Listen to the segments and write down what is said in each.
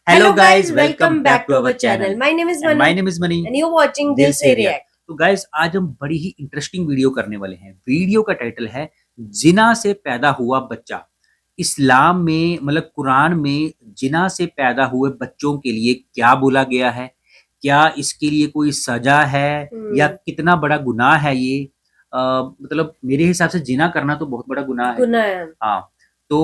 Hello guys, welcome back to our channel. My name is And Mani my name is Mani. and you're watching दिल Dil से Se React. तो guys आज हम बड़ी ही interesting video करने वाले हैं। वीडियो का टाइटल है जिना से पैदा हुआ बच्चा। इस्लाम में मतलब कुरान में जिना से पैदा हुए बच्चों के लिए क्या बोला गया है, क्या इसके लिए कोई सजा है या कितना बड़ा गुनाह है ये। मतलब मेरे हिसाब से जिना करना तो बहुत बड़ा गुनाह है। गुनाह है। हाँ, तो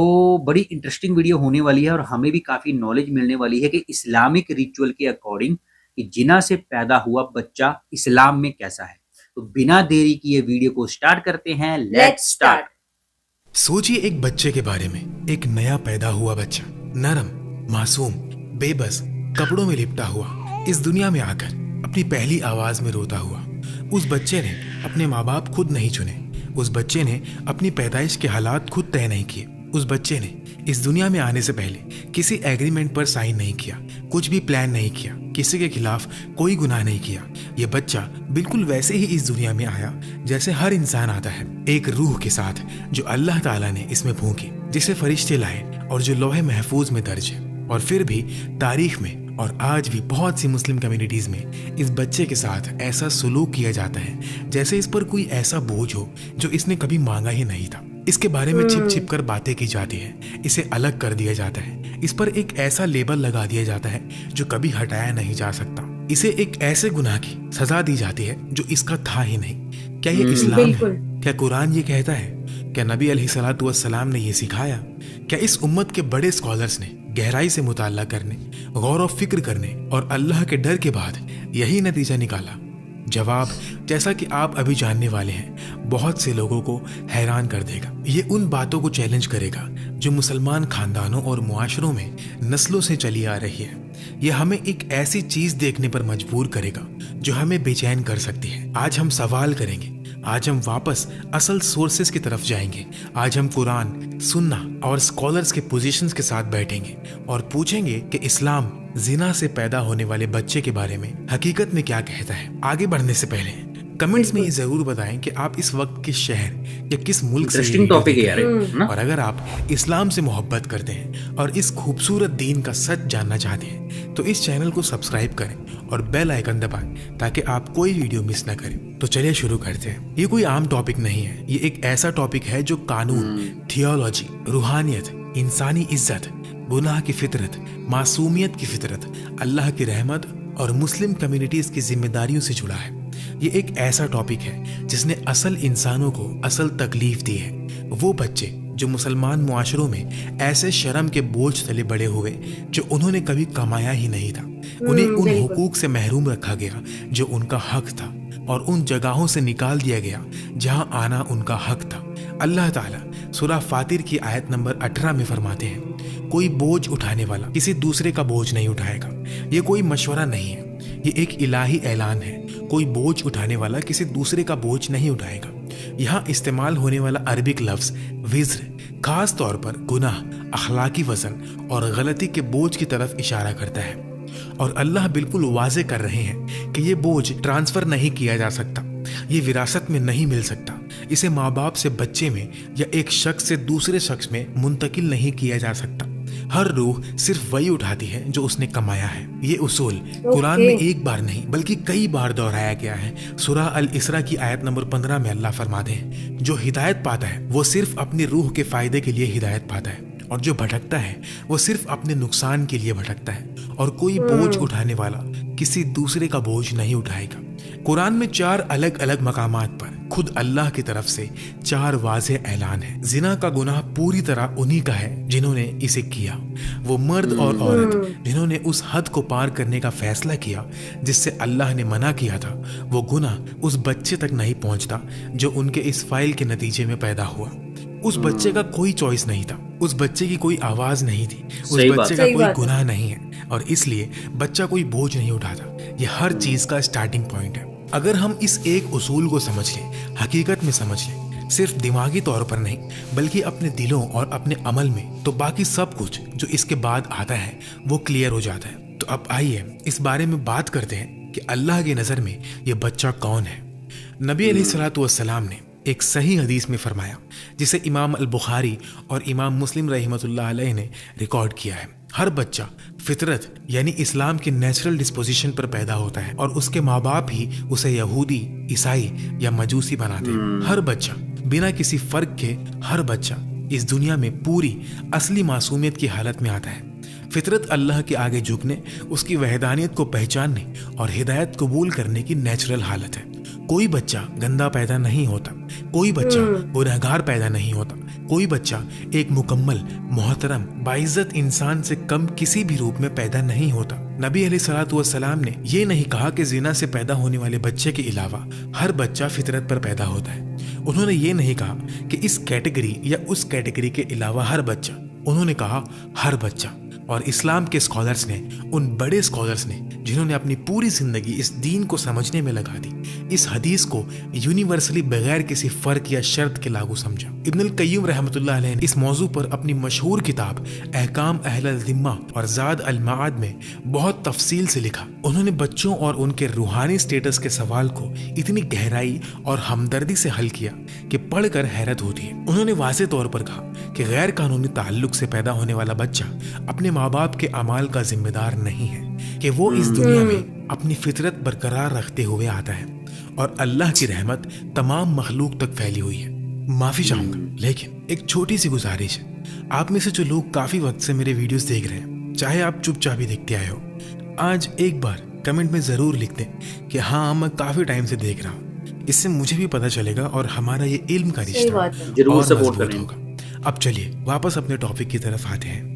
बड़ी इंटरेस्टिंग वीडियो होने वाली है और हमें भी काफी नॉलेज मिलने वाली है कि इस्लामिक रिचुअल के अकॉर्डिंग कि जिना से पैदा हुआ बच्चा इस्लाम में कैसा है। तो बिना देरी किए वीडियो को स्टार्ट करते हैं। Let's start. सोचिए एक बच्चे के बारे में, एक नया पैदा हुआ बच्चा, नरम, मासूम, बेबस, कपड़ों में लिपटा हुआ, इस दुनिया में आकर अपनी पहली आवाज में रोता हुआ। उस बच्चे ने अपने माँ बाप खुद नहीं चुने, उस बच्चे ने अपनी पैदाइश के हालात खुद तय नहीं किए, उस बच्चे ने इस दुनिया में आने से पहले किसी एग्रीमेंट पर साइन नहीं किया, कुछ भी प्लान नहीं किया, किसी के खिलाफ कोई गुनाह नहीं किया। ये बच्चा बिल्कुल वैसे ही इस दुनिया में आया जैसे हर इंसान आता है, एक रूह के साथ जो अल्लाह ताला ने इसमें फूंकी, जिसे फरिश्ते लाए और जो लौहे महफूज में दर्ज है। और फिर भी तारीख में और आज भी बहुत सी मुस्लिम कम्युनिटीज में इस बच्चे के साथ ऐसा सुलूक किया जाता है जैसे इस पर कोई ऐसा बोझ हो जो इसने कभी मांगा ही नहीं था। इसके बारे में छिप छिप कर बातें की जाती है, इसे अलग कर दिया जाता है, इस पर एक ऐसा लेबल लगा दिया जाता है जो कभी हटाया नहीं जा सकता। इसे एक ऐसे गुनाह की सजा दी जाती है जो इसका था ही नहीं। क्या ये इस्लाम है? क्या कुरान ये कहता है? क्या नबी अलैहिस्सलातु वस्सलाम ने ये सिखाया? क्या इस उम्मत के बड़े स्कॉलर्स ने गहराई से मुताल्ला करने, गौर और फिक्र करने और अल्लाह के डर के बाद यही नतीजा निकाला? जवाब, जैसा कि आप अभी जानने वाले हैं, बहुत से लोगों को हैरान कर देगा। ये उन बातों को चैलेंज करेगा जो मुसलमान खानदानों और मुआशरों में नस्लों से चली आ रही है। ये हमें एक ऐसी चीज देखने पर मजबूर करेगा जो हमें बेचैन कर सकती है। आज हम सवाल करेंगे, आज हम वापस असल सोर्सेस की तरफ जाएंगे, आज हम कुरान, सुन्ना और स्कॉलर्स के पोजीशंस के साथ बैठेंगे और पूछेंगे कि इस्लाम जिना से पैदा होने वाले बच्चे के बारे में हकीकत में क्या कहता है। आगे बढ़ने से पहले कमेंट्स में ये जरूर बताएं कि आप इस वक्त किस शहर या किस मुल्क से इंटरेस्टिंग टॉपिक है यार ना? और अगर आप इस्लाम से मोहब्बत करते हैं और इस खूबसूरत दीन का सच जानना चाहते हैं तो इस चैनल को सब्सक्राइब करें और बेल आइकन दबाएं ताकि आप कोई वीडियो मिस ना करें। तो चलिए शुरू करते हैं। ये कोई आम टॉपिक नहीं है, ये एक ऐसा टॉपिक है जो कानून, थियोलॉजी, रूहानियत, इंसानी इज्जत, गुनाह की फितरत, मासूमियत की फितरत, अल्लाह की रहमत और मुस्लिम कम्युनिटीज की जिम्मेदारियों से जुड़ा है। ये एक ऐसा टॉपिक है जिसने असल इंसानों को असल तकलीफ दी है। वो बच्चे जो मुसलमान मुआशरों में ऐसे शर्म के बोझ तले बड़े हुए जो उन्होंने कभी कमाया ही नहीं था, उन्हें उन हुकूक से महरूम रखा गया जो उनका हक था और उन जगहों से निकाल दिया गया जहां आना उनका हक था। अल्लाह ताला सूरह फातिर की आयत नंबर 18 में फरमाते हैं, कोई बोझ उठाने वाला किसी दूसरे का बोझ नहीं उठाएगा। ये कोई मशवरा नहीं है, ये एक इलाही ऐलान है। कोई बोझ उठाने वाला किसी दूसरे का बोझ नहीं उठाएगा। यहाँ इस्तेमाल होने वाला अरबिक लफ्ज विज्र खास तौर पर गुनाह, अखलाकी वजन और गलती के बोझ की तरफ इशारा करता है। और अल्लाह बिल्कुल वाजे कर रहे हैं कि ये बोझ ट्रांसफर नहीं किया जा सकता, ये विरासत में नहीं मिल सकता, इसे माँ बाप से बच्चे में या एक शख्स से दूसरे शख्स में मुंतकिल नहीं किया जा सकता। हर रूह सिर्फ वही उठाती है जो उसने कमाया है। ये उसूल कुरान में एक बार नहीं बल्कि कई बार दोहराया गया है। सूरह अल इसरा की आयत नंबर 15 में अल्लाह फरमाते हैं, जो हिदायत पाता है वो सिर्फ अपनी रूह के फायदे के लिए हिदायत पाता है और जो भटकता है वो सिर्फ अपने नुकसान के लिए भटकता है। और कोई बोझ उठाने वाला किसी दूसरे का बोझ नहीं उठाएगा। कुरान में 4 अलग अलग मकामात पर खुद अल्लाह की तरफ से 4 वाज़े ऐलान है। जिना का गुनाह पूरी तरह उन्हीं का है जिन्होंने इसे किया, वो मर्द और औरत जिन्होंने उस हद को पार करने का फैसला किया जिससे अल्लाह ने मना किया था। वो गुनाह उस बच्चे तक नहीं पहुंचता जो उनके इस फाइल के नतीजे में पैदा हुआ। उस बच्चे का कोई चॉइस नहीं था, उस बच्चे की कोई आवाज नहीं थी, उस बच्चे का कोई गुनाह नहीं है और इसलिए बच्चा कोई बोझ नहीं उठाता। ये हर चीज का स्टार्टिंग पॉइंट है। अगर हम इस एक उसूल को समझ लें, हकीकत में समझ लें, सिर्फ दिमागी तौर पर नहीं बल्कि अपने दिलों और अपने अमल में, तो बाकी सब कुछ जो इसके बाद आता है वो क्लियर हो जाता है। तो अब आइए इस बारे में बात करते हैं कि अल्लाह की नजर में ये बच्चा कौन है। नबी अलैहिस्सलातु वस्सलाम ने एक सही हदीस में फरमाया जिसे इमाम अल बुखारी और इमाम मुस्लिम रहमतुल्लाह अलैह ने रिकॉर्ड किया है। ہر بچہ فطرت یعنی اسلام کی نیچرل ڈسپوزیشن پر پیدا ہوتا ہے اور اس کے ماں باپ ہی اسے یہودی، عیسائی یا مجوسی بناتے ہیں۔ ہر بچہ بنا کسی فرق کے، ہر بچہ اس دنیا میں پوری اصلی معصومیت کی حالت میں آتا ہے۔ فطرت اللہ کے آگے جھکنے، اس کی وحدانیت کو پہچاننے اور ہدایت قبول کرنے کی نیچرل حالت ہے۔ کوئی بچہ گندا پیدا نہیں ہوتا، کوئی بچہ گنہگار پیدا نہیں ہوتا، کوئی بچہ ایک مکمل، محترم، باعزت انسان سے کم کسی بھی روپ میں پیدا نہیں ہوتا۔ نبی علیہ الصلوۃ والسلام نے یہ نہیں کہا کہ زنا سے پیدا ہونے والے بچے کے علاوہ ہر بچہ فطرت پر پیدا ہوتا ہے۔ انہوں نے یہ نہیں کہا کہ اس کیٹیگری یا اس کیٹیگری کے علاوہ ہر بچہ، انہوں نے کہا ہر بچہ۔ اور اسلام کے اسکالرز نے، ان بڑے اسکالرز نے جنہوں نے اپنی پوری زندگی اس دین کو سمجھنے میں لگا دی، اس حدیث کو یونیورسلی بغیر کسی فرق یا شرط کے لاگو سمجھا۔ ابن القیم رحمۃ اللہ علیہ نے اس موضوع پر اپنی مشہور کتاب احکام اہل الذمہ اور زاد المعاد میں بہت تفصیل سے لکھا۔ انہوں نے بچوں اور ان کے روحانی سٹیٹس کے سوال کو اتنی گہرائی اور ہمدردی سے حل کیا کہ پڑھ کر حیرت ہوتی ہے۔ انہوں نے واضح طور پر کہا کہ غیر قانونی تعلق سے پیدا ہونے والا بچہ اپنے ماں باپ کے اعمال کا ذمہ دار نہیں ہے، کہ وہ اس دنیا میں اپنی فطرت برقرار رکھتے ہوئے آتا ہے، اور اللہ کی رحمت تمام مخلوق تک پھیلی ہوئی ہے۔ معافی چاہوں گا، لیکن ایک چھوٹی سی گزارش ہے۔ آپ میں سے جو لوگ کافی وقت سے میرے ویڈیوز دیکھ رہے ہیں، چاہے آپ چپ چاپ ہی دیکھتے آئے ہو، آج ایک بار کمنٹ میں ضرور لکھ دیں کہ ہاں میں کافی ٹائم سے دیکھ رہا ہوں۔ اس سے مجھے بھی پتہ چلے گا اور ہمارا یہ علم کا رشتہ اور مضبوط ہوگا۔ اب چلیے واپس اپنے ٹاپک کی طرف آتے ہیں۔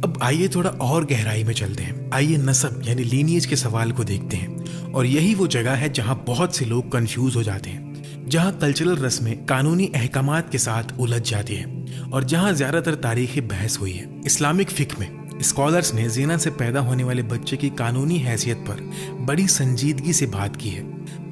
اب آئیے تھوڑا اور گہرائی میں چلتے ہیں۔ آئیے نسب یعنی لینیج کے سوال کو دیکھتے ہیں، اور یہی وہ جگہ ہے جہاں بہت سے لوگ کنفیوز ہو جاتے ہیں، جہاں کلچرل رسمیں قانونی احکامات کے ساتھ الجھ جاتی ہیں، اور جہاں زیادہ تر تاریخی بحث ہوئی ہے۔ اسلامک فقہ میں اسکالرز نے زنا سے پیدا ہونے والے بچے کی قانونی حیثیت پر بڑی سنجیدگی سے بات کی ہے۔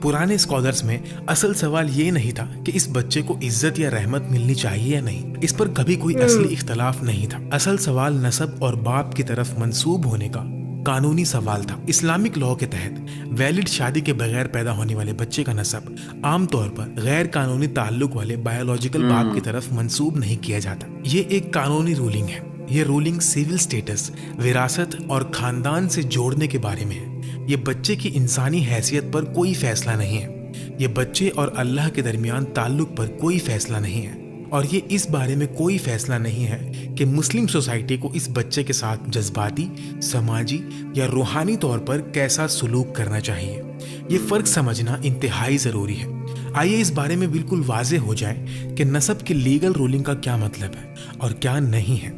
پرانے اسکالرز میں اصل سوال یہ نہیں تھا کہ اس بچے کو عزت یا رحمت ملنی چاہیے یا نہیں، اس پر کبھی کوئی اصلی اختلاف نہیں تھا۔ اصل سوال نسب اور باپ کی طرف منسوب ہونے کا قانونی سوال تھا۔ اسلامک لاء کے تحت ویلڈ شادی کے بغیر پیدا ہونے والے بچے کا نسب عام طور پر غیر قانونی تعلق والے بایولوجیکل باپ کی طرف منسوب نہیں کیا جاتا۔ یہ ایک قانونی رولنگ ہے۔ یہ رولنگ سیول سٹیٹس، وراثت اور خاندان سے جوڑنے کے بارے میں ہے۔ یہ بچے کی انسانی حیثیت پر کوئی فیصلہ نہیں ہے۔ یہ بچے اور اللہ کے درمیان تعلق پر کوئی فیصلہ نہیں ہے، اور یہ اس بارے میں کوئی فیصلہ نہیں ہے کہ مسلم سوسائٹی کو اس بچے کے ساتھ جذباتی، سماجی یا روحانی طور پر کیسا سلوک کرنا چاہیے۔ یہ فرق سمجھنا انتہائی ضروری ہے۔ آئیے اس بارے میں بالکل واضح ہو جائے کہ نسب کی لیگل رولنگ کا کیا مطلب ہے اور کیا نہیں ہے۔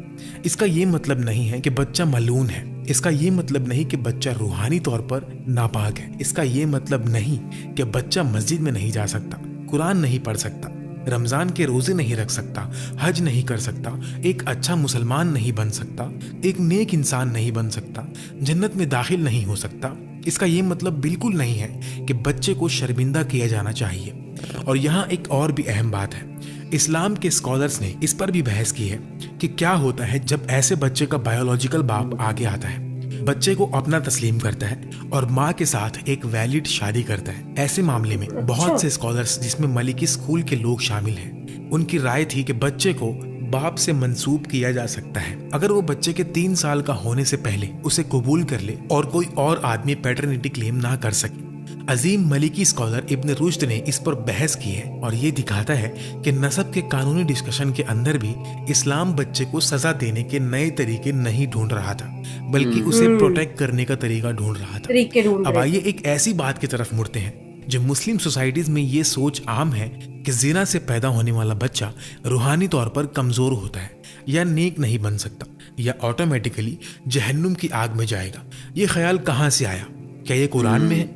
اس کا یہ مطلب نہیں ہے کہ بچہ ملعون ہے، اس کا یہ مطلب نہیں کہ بچہ روحانی طور پر ناپاک ہے، اس کا یہ مطلب نہیں کہ بچہ مسجد میں نہیں جا سکتا، قرآن نہیں پڑھ سکتا، رمضان کے روزے نہیں رکھ سکتا، حج نہیں کر سکتا، ایک اچھا مسلمان نہیں بن سکتا، ایک نیک انسان نہیں بن سکتا، جنت میں داخل نہیں ہو سکتا۔ اس کا یہ مطلب بالکل نہیں ہے کہ بچے کو شرمندہ کیا جانا چاہیے۔ اور یہاں ایک اور بھی اہم بات ہے، اسلام کے اسکالرز نے اس پر بھی بحث کی ہے کہ کیا ہوتا ہے جب ایسے بچے کا بایولوجیکل باپ آگے آتا ہے، بچے کو اپنا تسلیم کرتا ہے اور ماں کے ساتھ ایک ویلڈ شادی کرتا ہے۔ ایسے معاملے میں بہت سے اسکالرز جس میں ملکی اسکول کے لوگ شامل ہیں، ان کی رائے تھی کہ بچے کو باپ سے منسوب کیا جا سکتا ہے اگر وہ بچے کے 3 سال کا ہونے سے پہلے اسے قبول کر لے اور کوئی اور آدمی پیٹرنٹی کلیم نہ کر سکے۔ عظیم ملکی اسکالر ابن رشد نے اس پر بحث کی ہے، اور یہ دکھاتا ہے کہ نسب کے قانونی ڈسکشن کے اندر بھی اسلام بچے کو سزا دینے کے نئے طریقے نہیں ڈھونڈ رہا تھا، بلکہ اسے پروٹیکٹ کرنے کا طریقہ ڈھونڈ رہا تھا۔ اب آئیے ایک ایسی بات کی طرف مڑتے ہیں جو مسلم سوسائٹیز میں یہ سوچ عام ہے کہ زنا سے پیدا ہونے والا بچہ روحانی طور پر کمزور ہوتا ہے، یا نیک نہیں بن سکتا، یا آٹومیٹیکلی جہنم کی آگ میں جائے گا۔ یہ خیال کہاں سے آیا؟ کیا یہ قرآن میں ہے؟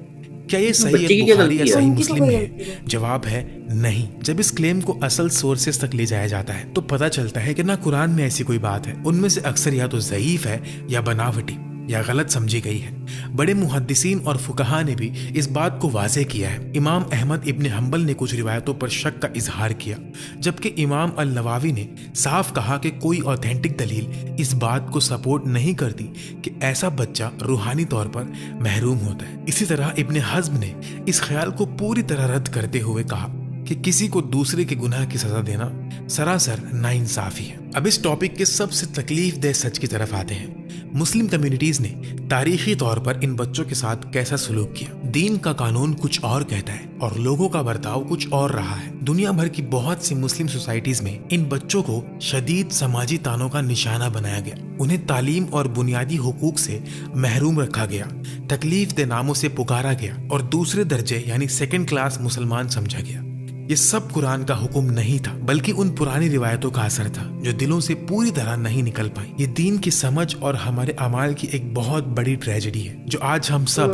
کیا یہ صحیح بخاری یا صحیح مسلم میں ہے؟ جواب ہے نہیں۔ جب اس کلیم کو اصل سورسز تک لے جایا جاتا ہے تو پتہ چلتا ہے کہ نہ قرآن میں ایسی کوئی بات ہے، ان میں سے اکثر یا تو ضعیف ہے یا بناوٹی یا غلط سمجھی گئی ہے۔ بڑے محدثین اور فقہا نے بھی اس بات کو واضح کیا ہے۔ امام احمد ابن حنبل نے کچھ روایتوں پر شک کا اظہار کیا، جبکہ امام النووی نے صاف کہا کہ کوئی اوتھینٹک دلیل اس بات کو سپورٹ نہیں کرتی کہ ایسا بچہ روحانی طور پر محروم ہوتا ہے۔ اسی طرح ابن حزم نے اس خیال کو پوری طرح رد کرتے ہوئے کہا کہ کسی کو دوسرے کے گناہ کی سزا دینا سراسر ناانصافی ہے۔ اب اس ٹاپک کے سب سے تکلیف دہ سچ کی طرف آتے ہیں۔ مسلم کمیونٹیز نے تاریخی طور پر ان بچوں کے ساتھ کیسا سلوک کیا۔ دین کا قانون کچھ اور کہتا ہے اور لوگوں کا برتاؤ کچھ اور رہا ہے۔ دنیا بھر کی بہت سی مسلم سوسائٹیز میں ان بچوں کو شدید سماجی تانوں کا نشانہ بنایا گیا، انہیں تعلیم اور بنیادی حقوق سے محروم رکھا گیا، تکلیف دہ ناموں سے پکارا گیا اور دوسرے درجے یعنی سیکنڈ کلاس مسلمان سمجھا گیا۔ یہ سب قرآن کا حکم نہیں تھا، بلکہ ان پرانی روایتوں کا اثر تھا جو دلوں سے پوری طرح نہیں نکل پائیں۔ یہ دین کی سمجھ اور ہمارے اعمال کی ایک بہت بڑی ٹریجڈی ہے جو آج ہم سب،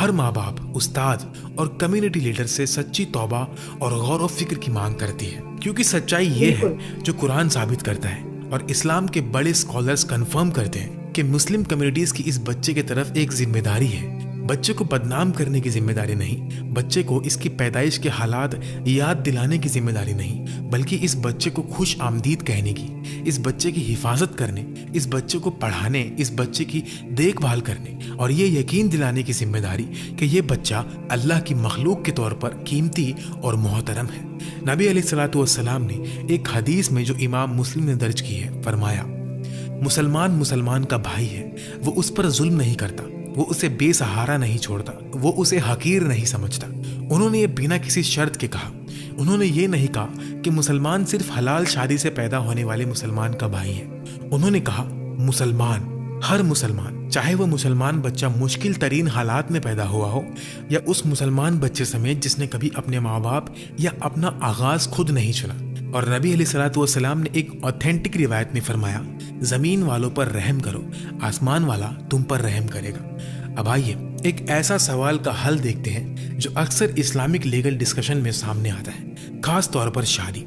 ہر ماں باپ، استاد اور کمیونٹی لیڈر سے سچی توبہ اور غور و فکر کی مانگ کرتی ہے، کیونکہ سچائی یہ ہے جو قرآن ثابت کرتا ہے اور اسلام کے بڑے اسکالرز کنفرم کرتے ہیں کہ مسلم کمیونٹیز کی اس بچے کی طرف ایک ذمہ داری ہے۔ بچے کو بدنام کرنے کی ذمہ داری نہیں، بچے کو اس کی پیدائش کے حالات یاد دلانے کی ذمہ داری نہیں، بلکہ اس بچے کو خوش آمدید کہنے کی، اس بچے کی حفاظت کرنے، اس بچے کو پڑھانے، اس بچے کی دیکھ بھال کرنے اور یہ یقین دلانے کی ذمہ داری کہ یہ بچہ اللہ کی مخلوق کے طور پر قیمتی اور محترم ہے۔ نبی علیہ الصلوۃ والسلام نے ایک حدیث میں جو امام مسلم نے درج کی ہے فرمایا، مسلمان کا بھائی ہے، وہ اس پر ظلم نہیں کرتا، وہ اسے بے سہارا نہیں چھوڑتا، وہ اسے حقیر نہیں سمجھتا۔ انہوں نے یہ بنا کسی شرط کے کہا۔ انہوں نے یہ نہیں کہا کہ مسلمان صرف حلال شادی سے پیدا ہونے والے مسلمان کا بھائی ہے۔ انہوں نے کہا مسلمان، ہر مسلمان، چاہے وہ مسلمان بچہ مشکل ترین حالات میں پیدا ہوا ہو یا اس مسلمان بچے سمیت جس نے کبھی اپنے ماں باپ یا اپنا آغاز خود نہیں چنا۔ اور نبی علیہ الصلوۃ والسلام نے ایک اوتھینٹک روایت میں فرمایا، زمین والوں پر رحم کرو، آسمان والا تم پر رحم کرے گا۔ اب آئیے ایک ایسا سوال کا حل دیکھتے ہیں جو اکثر اسلامک لیگل ڈسکشن میں سامنے آتا ہے، خاص طور پر شادی۔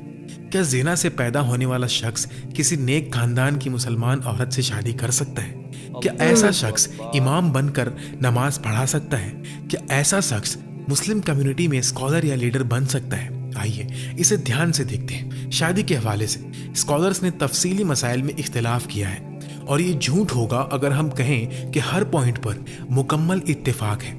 کیا زنا سے پیدا ہونے والا شخص کسی نیک خاندان کی مسلمان عورت سے شادی کر سکتا ہے؟ کیا ایسا شخص امام بن کر نماز پڑھا سکتا ہے؟ کیا ایسا شخص مسلم کمیونٹی میں اسکالر یا لیڈر بن سکتا ہے؟ آئیے اسے دھیان سے دیکھتے ہیں۔ شادی کے حوالے سے اسکالرز نے تفصیلی مسائل میں اختلاف کیا ہے اور یہ جھوٹ ہوگا اگر ہم کہیں کہ ہر پوائنٹ پر مکمل اتفاق ہے۔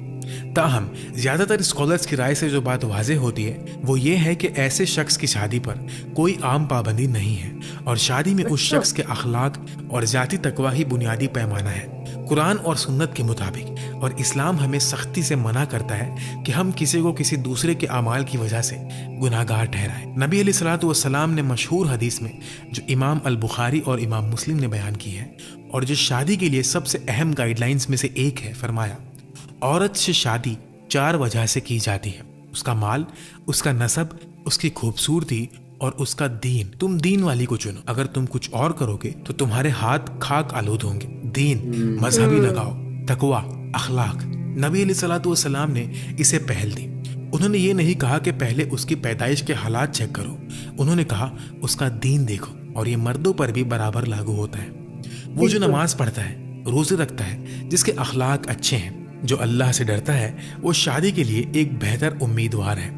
تاہم زیادہ تر اسکالرز کی رائے سے جو بات واضح ہوتی ہے وہ یہ ہے کہ ایسے شخص کی شادی پر کوئی عام پابندی نہیں ہے اور شادی میں اس شخص کے اخلاق اور ذاتی تقوی ہی بنیادی پیمانہ ہے۔ قرآن اور سنت کے مطابق اور اسلام ہمیں سختی سے منع کرتا ہے کہ ہم کسی کو کسی دوسرے کے اعمال کی وجہ سے گناہ گار ٹھہرائیں۔ نبی علیہ الصلوۃ والسلام نے مشہور حدیث میں جو امام البخاری اور امام مسلم نے بیان کی ہے اور جو شادی کے لیے سب سے اہم گائیڈ لائنز میں سے ایک ہے، فرمایا، عورت سے شادی 4 وجہ سے کی جاتی ہے، اس کا مال، اس کا نسب، اس کی خوبصورتی اور اس کا دین۔ تم دین والی کو چنو، اگر تم کچھ اور کرو گے تو تمہارے ہاتھ خاک آلود ہوں گے۔ دین، مذہبی لگاؤ، تقوی، اخلاق۔ نبی علیہ الصلوۃ والسلام نے اسے پہل دی۔ انہوں نے یہ نہیں کہا کہ پہلے اس کی پیدائش کے حالات چیک کرو، انہوں نے کہا اس کا دین دیکھو، اور یہ مردوں پر بھی برابر لاگو ہوتا ہے۔ وہ جو نماز پڑھتا ہے، روزے رکھتا ہے، جس کے اخلاق اچھے ہیں، جو اللہ سے ڈرتا ہے، وہ شادی کے لیے ایک بہتر امیدوار ہے۔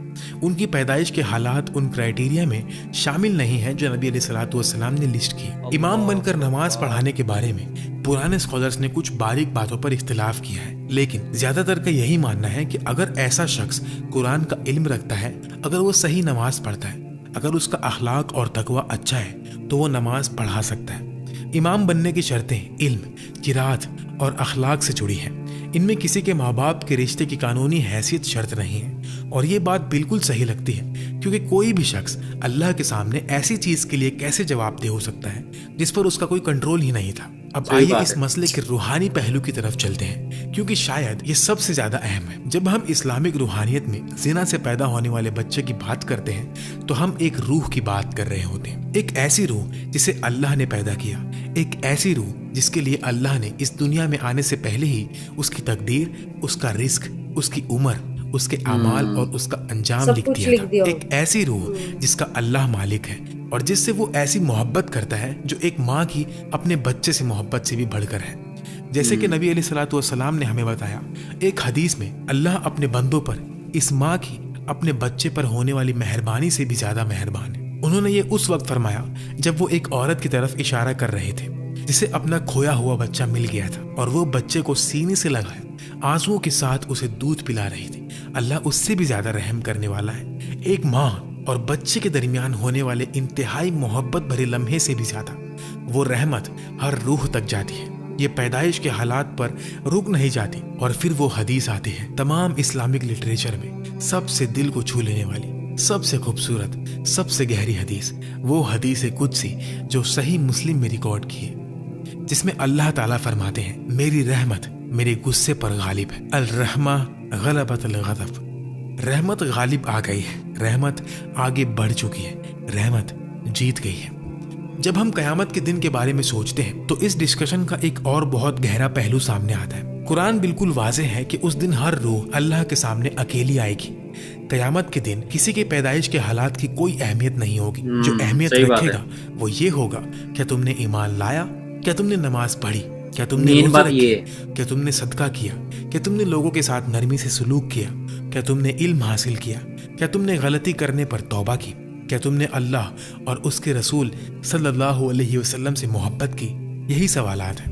ان کی پیدائش کے حالات ان کرائیٹیریا میں شامل نہیں ہیں جو نبی علیہ الصلوۃ والسلام نے لسٹ کی۔ امام بن کر نماز پڑھانے کے بارے میں پرانے اسکالرز نے کچھ باریک باتوں پر اختلاف کیا ہے، لیکن زیادہ تر کا یہی ماننا ہے کہ اگر ایسا شخص قرآن کا علم رکھتا ہے، اگر وہ صحیح نماز پڑھتا ہے، اگر اس کا اخلاق اور تقوی اچھا ہے تو وہ نماز پڑھا سکتا ہے۔ امام بننے کی شرطیں علم، قرات اور اخلاق سے جڑی ہیں۔ ان میں کسی کے ماں باپ کے رشتے کی قانونی حیثیت شرط نہیں ہے، اور یہ بات بالکل صحیح لگتی ہے، کیونکہ کوئی بھی شخص اللہ کے سامنے ایسی چیز کے لیے کیسے جواب دہ ہو سکتا ہے جس پر اس کا کوئی کنٹرول ہی نہیں تھا۔ اب آئیے اس مسئلے کے روحانی پہلو کی طرف چلتے ہیں، کیونکہ شاید یہ سب سے زیادہ اہم ہے۔ جب ہم اسلامک روحانیت میں زنا سے پیدا ہونے والے بچے کی بات کرتے ہیں تو ہم ایک روح کی بات کر رہے ہوتے ہیں، ایک ایسی روح جسے اللہ نے پیدا کیا، ایک ایسی روح جس کے لیے اللہ نے اس دنیا میں آنے سے پہلے ہی اس کی تقدیر، اس کا رزق، اس کی عمر، اس کے اعمال اور اس کا انجام لکھ دیا تھا۔ ایک ایسی روح جس کا اللہ مالک ہے اور جس سے وہ ایسی محبت کرتا ہے جو ایک ماں کی اپنے بچے سے محبت سے بھی بڑھ کر ہے۔ جیسے کہ نبی علیہ الصلوۃ والسلام نے ہمیں بتایا، ایک حدیث میں اللہ اپنے بندوں پر اس ماں کی اپنے بچے پر ہونے والی مہربانی سے بھی زیادہ مہربان ہے۔ انہوں نے یہ اس وقت فرمایا جب وہ ایک عورت کی طرف اشارہ کر رہے تھے جسے اپنا کھویا ہوا بچہ مل گیا تھا، اور وہ بچے کو سینے سے لگائے آنسوؤں کے ساتھ اسے دودھ پلا رہی تھی۔ اللہ اس سے بھی زیادہ رحم کرنے والا ہے۔ ایک ماں اور بچے کے درمیان ہونے والے انتہائی محبت بھرے لمحے سے بھی زیادہ वो रहमत हर रूह तक जाती है। ये पैदाइश के हालात पर रुक नहीं जाती। और फिर वो हदीस आती है तमाम इस्लामिक लिटरेचर में सबसे दिल को छू लेने वाली, सबसे खूबसूरत, सबसे गहरी हदीस, वो हदीस कुदसी जो सही मुस्लिम में रिकॉर्ड की है, जिसमें अल्लाह ताला फरमाते हैं, मेरी रहमत मेरे गुस्से पर गालिब है। अल रहमा गलबत अल गज़ब, रहमत गालिब आ गई है, रहमत आगे बढ़ चुकी है, रहमत जीत गई है। जब हम कयामत के दिन के बारे में सोचते हैं तो इस डिस्कशन का एक और बहुत गहरा पहलू सामने आता है। कुरान बिल्कुल वाज़ेह है कि उस दिन हर रूह अल्लाह के सामने अकेली आएगी। कयामत के दिन किसी के पैदाइश के हालात की कोई अहमियत नहीं होगी। जो अहमियत सही बात रखेगा वो ये होगा, क्या तुमने ईमान लाया, क्या तुमने नमाज पढ़ी, क्या तुमने मेन रोज़े बात रखे, ये क्या तुमने सदका किया, क्या तुमने लोगों के साथ नरमी से सलूक किया, क्या तुमने इल्म हासिल किया, क्या तुमने गलती करने पर तौबा की, क्या तुमने अल्लाह और उसके रसूल सल्लल्लाहु अलैहि वसल्लम से मोहब्बत की। यही सवालात हैं।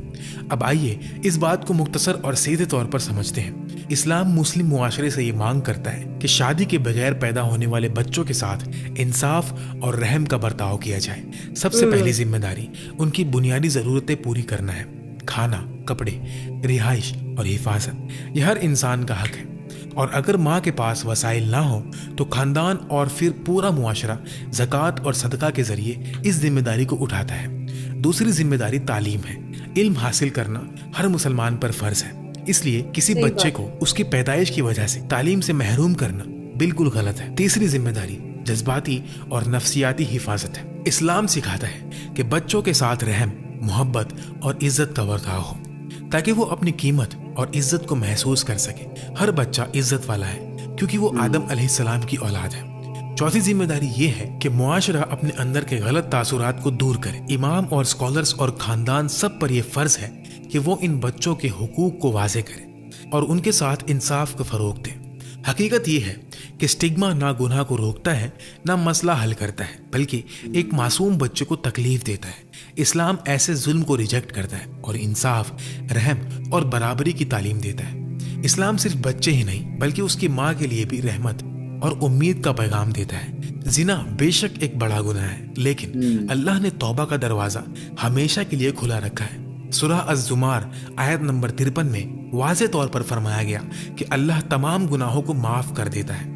अब आइए इस बात को मुख्तसर और सीधे तौर पर समझते हैं। इस्लाम मुस्लिम मुआशरे से ये मांग करता है कि शादी के बगैर पैदा होने वाले बच्चों के साथ इंसाफ और रहम का बर्ताव किया जाए। सबसे पहली जिम्मेदारी उनकी बुनियादी ज़रूरतें पूरी करना है। खाना, कपड़े, रिहाइश और हिफाजत, यह हर इंसान का हक है। और अगर माँ के पास वसाइल ना हो तो खानदान और फिर पूरा मुआशरा ज़कात और सदका के ज़रिए इस जिम्मेदारी को उठाता है। दूसरी जिम्मेदारी तालीम है। इल्म हासिल करना हर मुसलमान पर फ़र्ज है। इसलिए किसी बच्चे को उसकी पैदाइश की वजह से तालीम से महरूम करना बिल्कुल गलत है। तीसरी जिम्मेदारी जज्बाती और नफ्सियाती हिफाजत है। इस्लाम सिखाता है कि बच्चों के साथ रहम, मोहब्बत और इज्जत का बर्ताव हो ताकि वो अपनी कीमत और इज्जत को महसूस कर सके। हर बच्चा इज्जत वाला है क्योंकि वो आदम अलैहिस्सलाम की औलाद है। चौथी जिम्मेदारी ये है कि मुआशरा अपने अंदर के गलत तासुरात को दूर करे। इमाम और स्कॉलर्स और खानदान सब पर यह फर्ज है कि वो इन बच्चों के हुकूक को वाज़े करें और उनके साथ इंसाफ को फरोग दें। हकीकत ये है कि स्टिग्मा ना गुनाह को रोकता है ना मसला हल करता है, बल्कि एक मासूम बच्चे को तकलीफ देता है। इस्लाम ऐसे जुल्म को रिजेक्ट करता है और इंसाफ, रहम और बराबरी की तालीम देता है। इस्लाम सिर्फ बच्चे ही नहीं बल्कि उसकी माँ के लिए भी रहमत और उम्मीद का पैगाम देता है। जिना बेशक एक बड़ा गुनाह है, लेकिन अल्लाह ने तौबा का दरवाजा हमेशा के लिए खुला रखा है। सूरह अज़-ज़ुमार आयत नंबर 53 में वाज़े तौर पर फरमाया गया कि अल्लाह तमाम गुनाहों को माफ कर देता है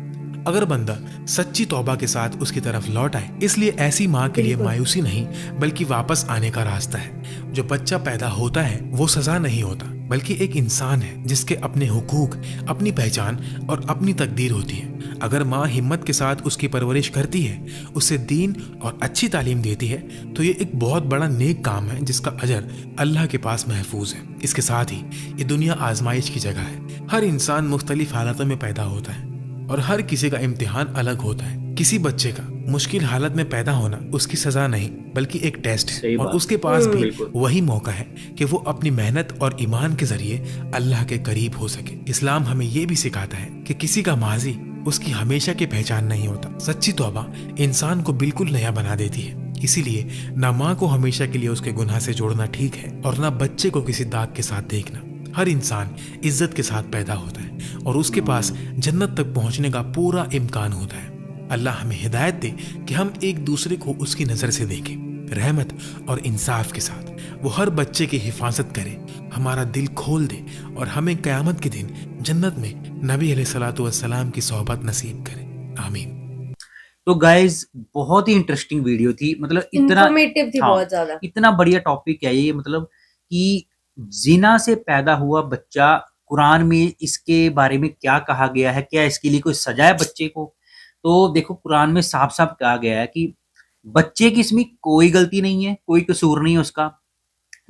अगर बंदा सच्ची तौबा के साथ उसकी तरफ लौट आए। इसलिए ऐसी माँ के लिए मायूसी नहीं बल्कि वापस आने का रास्ता है। जो बच्चा पैदा होता है वो सजा नहीं होता बल्कि एक इंसान है जिसके अपने हुकूक, अपनी पहचान और अपनी तकदीर होती है। अगर माँ हिम्मत के साथ उसकी परवरिश करती है, उसे दीन और अच्छी तालीम देती है तो ये एक बहुत बड़ा नेक काम है जिसका अजर अल्लाह के पास महफूज है। इसके साथ ही ये दुनिया आजमाइश की जगह है। हर इंसान मुख्तलिफ हालातों में पैदा होता है और हर किसी का इम्तिहान अलग होता है। किसी बच्चे का मुश्किल हालत में पैदा होना उसकी सजा नहीं बल्कि एक टेस्ट है और उसके पास भी वही मौका है कि वो अपनी मेहनत और ईमान के जरिए अल्लाह के करीब हो सके। इस्लाम हमें ये भी सिखाता है कि किसी का माजी उसकी हमेशा की पहचान नहीं होता। सच्ची तौबा इंसान को बिल्कुल नया बना देती है। इसीलिए ना माँ को हमेशा के लिए उसके गुनाह से जोड़ना ठीक है और ना बच्चे को किसी दाग के साथ देखना। हर इंसान इज्जत के साथ पैदा होता है और उसके पास जन्नत तक पहुंचने का पूरा इम्कान होता है। अल्लाह हमें हिदायत दे कि हम एक दूसरे को उसकी नज़र से देखें, रहमत और इंसाफ के साथ। वो हर बच्चे की हिफाजत करे, हमारा दिल खोल दे और हमें क़यामत के दिन जन्नत में नबी अलैहिस्सलातु वस्सलाम की सोहबत नसीब करे। आमीन। तो गाइज बहुत ही इंटरेस्टिंग वीडियो थी, मतलब इतना इंफॉर्मेटिव थी बहुत ज्यादा। इतना बढ़िया टॉपिक है ये, मतलब कि जिना से पैदा हुआ बच्चा, कुरान में इसके बारे में क्या कहा गया है, क्या इसके लिए कोई सजा है बच्चे को? तो देखो कुरान में साफ साफ कहा गया है कि बच्चे की इसमें कोई गलती नहीं है, कोई कसूर नहीं है उसका।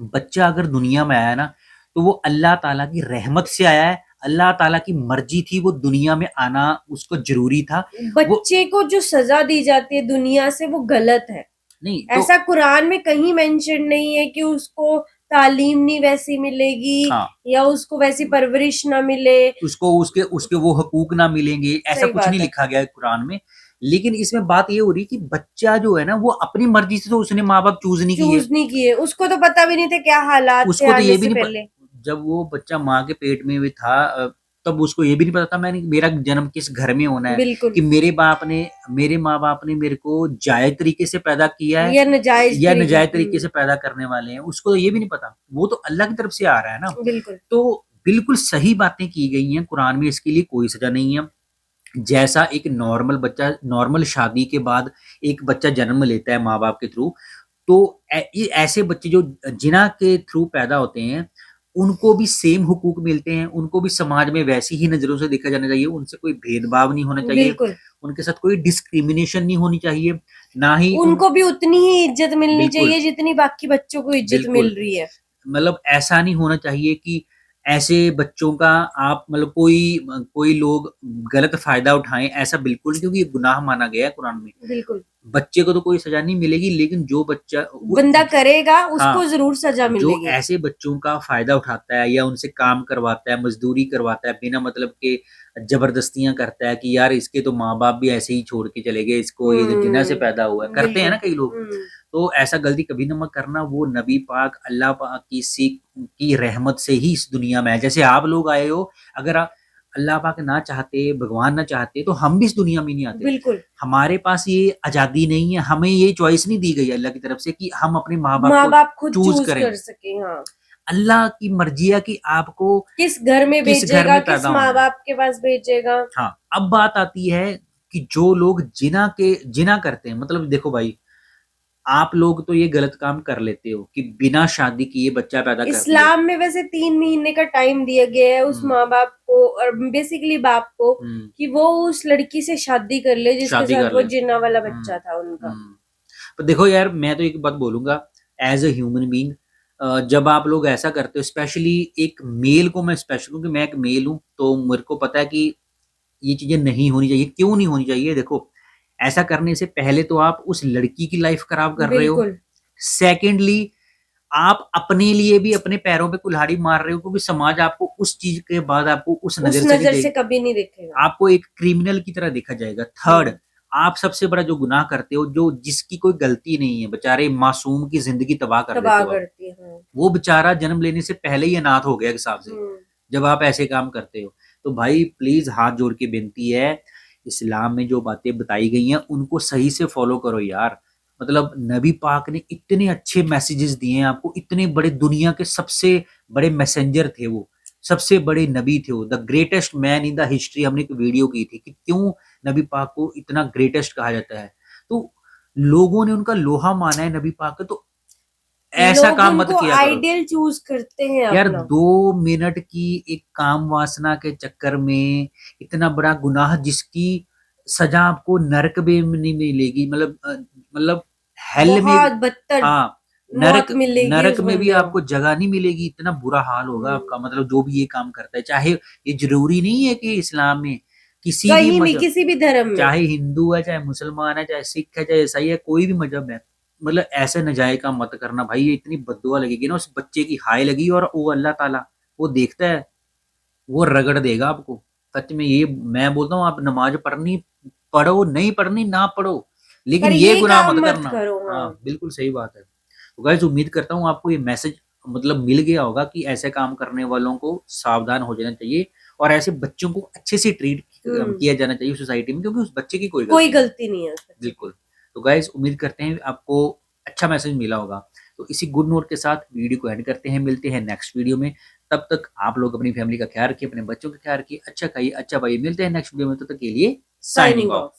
बच्चा अगर दुनिया में आया ना तो वो अल्लाह ताला की रहमत से आया है, अल्लाह ताला की मर्जी थी, वो दुनिया में आना उसको जरूरी था। बच्चे को जो सजा दी जाती है दुनिया से वो गलत है। नहीं तो ऐसा कुरान में कहीं मेंशन नहीं है कि उसको तालीम नहीं वैसी मिलेगी या उसको वैसी परवरिश ना मिले, उसको उसके वो हकूक ना मिलेंगे, ऐसा कुछ नहीं लिखा गया है कुरान में। लेकिन इसमें बात ये हो रही कि बच्चा जो है ना वो अपनी मर्जी से, तो उसने माँ बाप चूज नहीं किए, उसको तो पता भी नहीं था क्या हालात उसको तो ये भी नहीं जब वो बच्चा माँ के पेट में भी था, तब उसको ये भी नहीं पता था मेरा जन्म किस घर में होना है, बिल्कुल, कि मेरे माँ बाप ने मेरे को जायज तरीके से पैदा किया है या नाजायज या तरीके नाजायज तरीके से पैदा करने वाले हैं, उसको तो ये भी नहीं पता, वो तो अल्लाह की तरफ से आ रहा है ना। बिल्कुल, तो बिल्कुल सही बातें की गई हैं कुरान में, इसके लिए कोई सजा नहीं है। जैसा एक नॉर्मल बच्चा, नॉर्मल शादी के बाद एक बच्चा जन्म लेता है माँ बाप के थ्रू, तो ये ऐसे बच्चे जो जिना के थ्रू पैदा होते हैं, उनको भी सेम हुकूक मिलते हैं, उनको भी समाज में वैसी ही नजरों से देखा जाना चाहिए, उनसे कोई भेदभाव नहीं होना चाहिए, बिल्कुल, उनके साथ कोई डिस्क्रिमिनेशन नहीं होनी चाहिए, ना ही उनको भी उतनी ही इज्जत मिलनी बिल्कुल। चाहिए जितनी बाकी बच्चों को इज्जत बिल्कुल। मिल रही है। मतलब ऐसा नहीं होना चाहिए कि ऐसे बच्चों का आप मतलब कोई लोग गलत फायदा उठाएं, ऐसा बिल्कुल नहीं, क्योंकि ये गुनाह माना गया है कुरान में। बिल्कुल, बच्चे को तो कोई सजा नहीं मिलेगी, लेकिन जो बच्चा बंदा करेगा उसको हाँ, जरूर सजा जो मिलेगी। ऐसे बच्चों का फायदा उठाता है या उनसे काम करवाता है, मजदूरी करवाता है बिना मतलब के, जबरदस्तियां करता है कि यार इसके तो माँ बाप भी ऐसे ही छोड़ के चले गए, इसको ये जो जिन्ना से पैदा हुआ है, करते हैं ना कई लोग। तो ऐसा गलती कभी ना मत करना, वो नबी पाक अल्लाह पाक की सीख की रहमत से ही इस दुनिया में है। जैसे आप लोग आए हो, अगर अल्लाह पाक ना चाहते, भगवान ना चाहते, तो हम भी इस दुनिया में नहीं आते। बिल्कुल, हमारे पास ये आजादी नहीं है, हमें ये चॉइस नहीं दी गई अल्लाह की तरफ से कि हम अपने माँ माँ बाप बाप को खुद चूज चूज करें। कर सके। हाँ, अल्लाह की मर्जी है कि आपको किस घर में किस घर भेजेगा, में किस पैदा माँ होना है। बाप के पास भेजेगा। हाँ, अब बात आती है कि जो लोग जिना करते हैं, मतलब देखो भाई, आप लोग तो ये गलत काम कर लेते हो कि बिना शादी किए बच्चा पैदा करते हो। इस्लाम में वैसे 3 महीने का टाइम दिया गया है उस माँ बाप को और बेसिकली बाप को कि वो उस लड़की से शादी कर ले जिसके शादी साथ कर वो ले। जिन्ना वाला बच्चा था उनका। पर देखो यार, मैं तो एक बात बोलूंगा, एज ए ह्यूमन बीइंग, जब आप लोग ऐसा करते हो, स्पेशली एक मेल को मैं स्पेशल, क्योंकि मैं एक मेल हूं, तो मेरे को पता है कि ये चीजें नहीं होनी चाहिए। क्यों नहीं होनी चाहिए? देखो, ऐसा करने से पहले तो आप उस लड़की की लाइफ खराब कर रहे हो, बिल्कुल, सेकेंडली आप अपने लिए भी अपने पैरों पे कुल्हाड़ी मार रहे हो, क्योंकि समाज आपको उस चीज के बाद आपको उस उस नजर से नहीं नजर से देखेगा, कभी नहीं देखेगा। आपको एक क्रिमिनल की तरह देखा जाएगा। थर्ड, आप सबसे बड़ा जो गुनाह करते हो, जो जिसकी कोई गलती नहीं है, बेचारे मासूम की जिंदगी तबाह कर देते तबाह हो आप। करती है। हाँ। वो बेचारा जन्म लेने से पहले ही अनाथ हो गया एक हिसाब से, जब आप ऐसे काम करते हो। तो भाई प्लीज हाथ जोड़ के विनती है, इस्लाम में जो बातें बताई गई हैं उनको सही से फॉलो करो यार। मतलब नबी पाक ने इतने अच्छे मैसेजेस दिए हैं आपको, इतने बड़े, दुनिया के सबसे बड़े मैसेंजर थे वो, सबसे बड़े नबी थे वो, the greatest man in the history. हमने एक वीडियो की थी कि क्यों नबी पाक को इतना ग्रेटेस्ट कहा जाता है। तो लोगों ने उनका लोहा माना है नबी पाक का, तो ऐसा लोग काम मत उनको किया करो आइडियल चूज करते हैं यार। अपना। 2 मिनट की एक काम वासना के चक्कर में इतना बड़ा गुनाह, जिसकी सजा आपको नरक में नहीं मिलेगी, मतलब हेल में, बहुत बदतर हाँ, मौत मिलेगी नरक उस में भी बंदे को। आपको जगह नहीं मिलेगी। इतना बुरा हाल होगा आपका, मतलब जो भी ये काम करता है। चाहे ये जरूरी नहीं है कि इस्लाम में, किसी भी कहीं भी मजहब, किसी भी धर्म में, चाहे हिंदू है, चाहे मुसलमान है, चाहे सिख है, चाहे ईसाई है, कोई भी मजहब है, मतलब ऐसे नजायज काम मत करना भाई। ये इतनी बद्दुआ लगेगी ना उस बच्चे की, हाय लगी, और वो अल्लाह ताला वो देखता है, वो रगड़ देगा आपको। सच में ये मैं बोलता हूँ, आप नमाज पढ़नी पढ़ो, नहीं पढ़नी ना पढ़ो, लेकिन पर ये ये गुनाह काम मत मत करना। करो। हाँ, हाँ, बिल्कुल सही बात है। तो गाइस, उम्मीद करता हूँ आपको ये मैसेज मतलब मिल गया होगा कि ऐसे काम करने वालों को सावधान हो जाना चाहिए, और ऐसे बच्चों को अच्छे से ट्रीट किया जाना चाहिए सोसाइटी में, क्योंकि उस बच्चे की कोई गलती नहीं है उस बच्चे की। बिल्कुल। तो गाइस, उम्मीद करते हैं आपको अच्छा मैसेज मिला होगा। तो इसी गुड नोट के साथ वीडियो को एंड करते हैं, मिलते हैं नेक्स्ट वीडियो में। तब तक आप लोग अपनी फैमिली का ख्याल रखिए, अपने बच्चों का ख्याल रखिए, अच्छा खाइए, अच्छा पाइए। मिलते हैं नेक्स्ट वीडियो में, तब तक के लिए साइनिंग ऑफ।